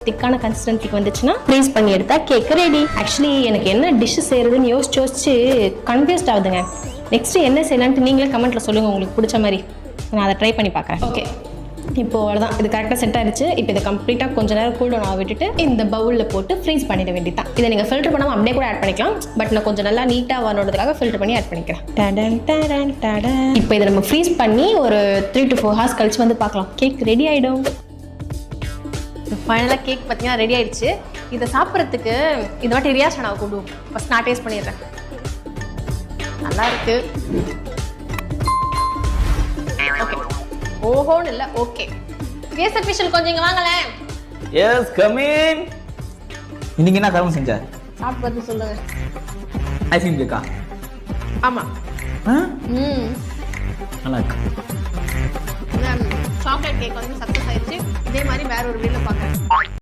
திக்கான கன்சிஸ்டன்சிக்கு வந்துச்சுன்னா ஃப்ரீஸ் பண்ணி எடுத்தா கேக் ரெடி. ஆக்சுவலி எனக்கு என்ன டிஷ் செய்யறதுன்னு யோசிச்சு கன்ஃபியூஸ்ட் ஆகுதுங்க. நெக்ஸ்ட் என்ன செய்யலான்ட்டு நீங்களே கமெண்ட்ல சொல்லுங்க, உங்களுக்கு பிடிச்ச மாதிரி நான் அதை ட்ரை பண்ணி பார்க்குறேன். ஓகே, இப்போ அவ்வளோதான், இது கரெக்டாக செட் ஆயிடுச்சு. இப்போ இதை கம்ப்ளீட்டாக கொஞ்ச நேரம் கூல் டவுன் விட்டுட்டு இந்த பவுலில் போட்டு ஃப்ரீஸ் பண்ணிட வேண்டியதான். இதை நீங்கள் ஃபில்டர் பண்ணாமல் அப்படியே கூட ஆட் பண்ணிக்கலாம். பட் நான் கொஞ்சம் நல்லா நீட்டாக வரணுன்றதுக்காக ஃபில்டர் பண்ணி ஆட் பண்ணிக்கிறேன். இப்போ இதை நம்ம ஃப்ரீஸ் பண்ணி ஒரு 3 to 4 hours கழிச்சு வந்து பார்க்கலாம். கேக் ரெடி ஆகிடும். ஃபைனலாக கேக் பார்த்தீங்கன்னா ரெடி ஆயிடுச்சு. இதை சாப்பிட்றதுக்கு இந்த வாட்டி ரியாக்ஷன் ஆக கூடும். ஃபஸ்ட் நான் டேஸ்ட் பண்ணிடுறேன். நல்லா இருக்கு. ஓகே, ஓஹோன்னு இல்லை, ஓகே. எஸ் அஃபிஷியல் கொஞ்சம் இங்கே வாங்களேன். Yes come in. இன்னைக்கு என்ன கரும்பு செஞ்ச? சாப்பிட்டு பார்த்து சொல்லுங்க. ஐஸ்கிரீம் கேக்கா? ஆமாம். நல்லா இருக்கு. சாக்லேட் கேக் வந்து சக்ஸஸ் ஆயிடுச்சு. இதே மாதிரி வேற ஒரு வீடியோவில் பார்க்குறேன்.